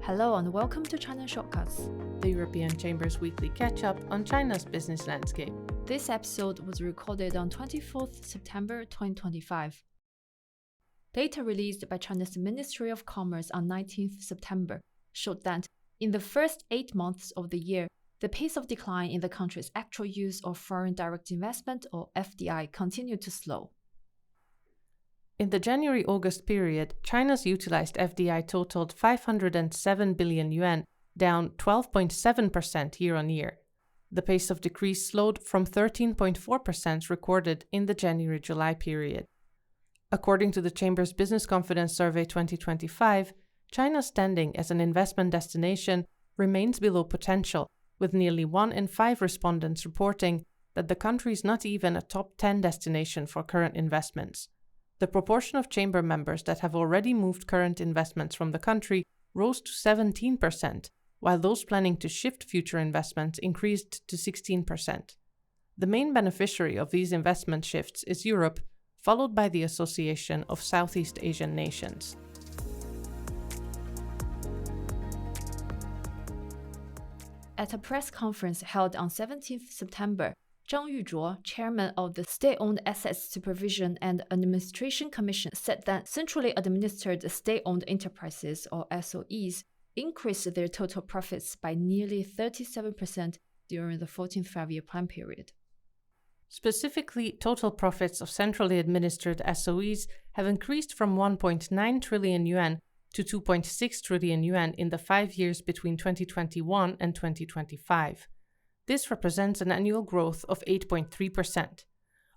Hello and welcome to China Shortcuts, the European Chamber's weekly catch-up on China's business landscape. This episode was recorded on 24th September 2025. Data released by China's Ministry of Commerce on 19th September showed that in the first 8 months of the year, the pace of decline in the country's actual use of foreign direct investment, or FDI, continued to slow. In the January-August period, China's utilized FDI totaled 507 billion yuan, down 12.7% year-on-year. The pace of decrease slowed from 13.4% recorded in the January-July period. According to the Chamber's Business Confidence Survey 2025, China's standing as an investment destination remains below potential, with nearly 1 in 5 respondents reporting that the country is not even a top 10 destination for current investments. The proportion of Chamber members that have already moved current investments from the country rose to 17%, while those planning to shift future investments increased to 16%. The main beneficiary of these investment shifts is Europe, followed by the Association of Southeast Asian Nations. At a press conference held on 17th September, Zhang Yuzhuo, chairman of the State-Owned Assets Supervision and Administration Commission, said that centrally administered state-owned enterprises, or SOEs, increased their total profits by nearly 37% during the 14th five-year plan period. Specifically, total profits of centrally administered SOEs have increased from 1.9 trillion yuan to 2.6 trillion yuan in the 5 years between 2021 and 2025. This represents an annual growth of 8.3%.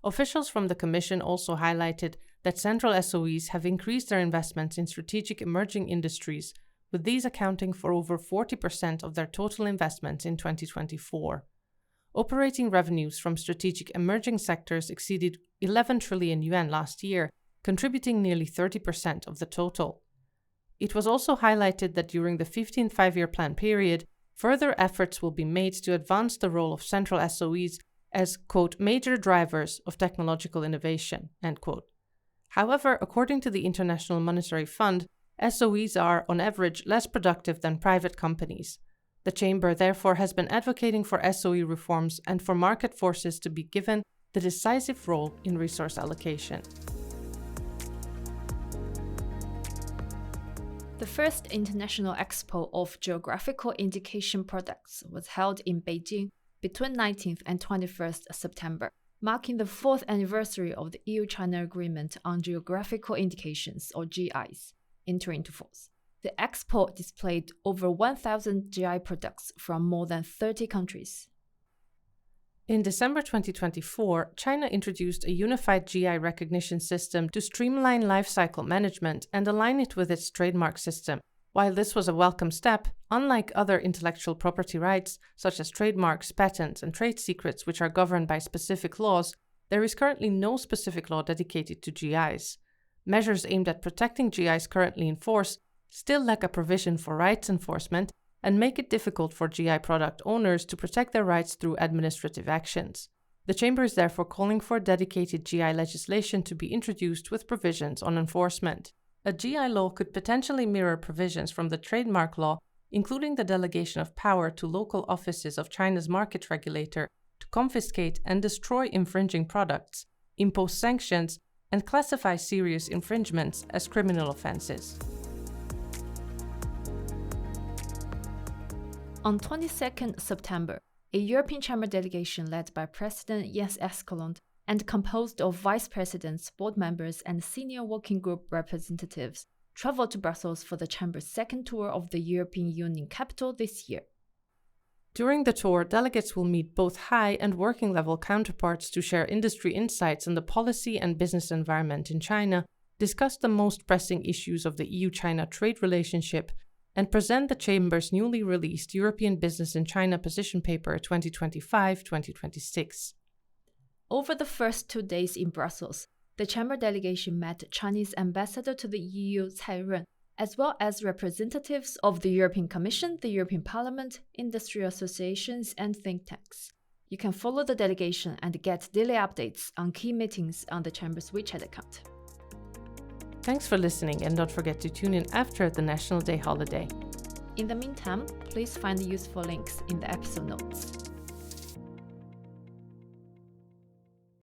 Officials from the Commission also highlighted that central SOEs have increased their investments in strategic emerging industries, with these accounting for over 40% of their total investments in 2024. Operating revenues from strategic emerging sectors exceeded 11 trillion yuan last year, contributing nearly 30% of the total. It was also highlighted that during the 15th five-year plan period, further efforts will be made to advance the role of central SOEs as, quote, major drivers of technological innovation, end quote. However, according to the International Monetary Fund, SOEs are, on average, less productive than private companies. The Chamber, therefore, has been advocating for SOE reforms and for market forces to be given the decisive role in resource allocation. The first International Expo of Geographical Indication Products was held in Beijing between 19th and 21st September, marking the 4th anniversary of the EU-China Agreement on Geographical Indications, or GIs, entering into force. The Expo displayed over 1,000 GI products from more than 30 countries. In December 2024, China introduced a unified GI recognition system to streamline lifecycle management and align it with its trademark system. While this was a welcome step, unlike other intellectual property rights, such as trademarks, patents, and trade secrets, which are governed by specific laws, there is currently no specific law dedicated to GIs. Measures aimed at protecting GIs currently in force still lack a provision for rights enforcement and make it difficult for GI product owners to protect their rights through administrative actions. The Chamber is therefore calling for dedicated GI legislation to be introduced with provisions on enforcement. A GI law could potentially mirror provisions from the trademark law, including the delegation of power to local offices of China's market regulator to confiscate and destroy infringing products, impose sanctions, and classify serious infringements as criminal offenses. On 22nd September, a European Chamber delegation led by President Jan-Aug and composed of vice presidents, board members, and senior working group representatives traveled to Brussels for the Chamber's second tour of the European Union capital this year. During the tour, delegates will meet both high and working level counterparts to share industry insights on the policy and business environment in China, discuss the most pressing issues of the EU-China trade relationship, and present the Chamber's newly released European Business in China Position Paper 2025-2026. Over the first 2 days in Brussels, the Chamber delegation met Chinese ambassador to the EU Cai Run, as well as representatives of the European Commission, the European Parliament, industry associations, and think tanks. You can follow the delegation and get daily updates on key meetings on the Chamber's WeChat account. Thanks for listening, and don't forget to tune in after the National Day holiday. In the meantime, please find the useful links in the episode notes.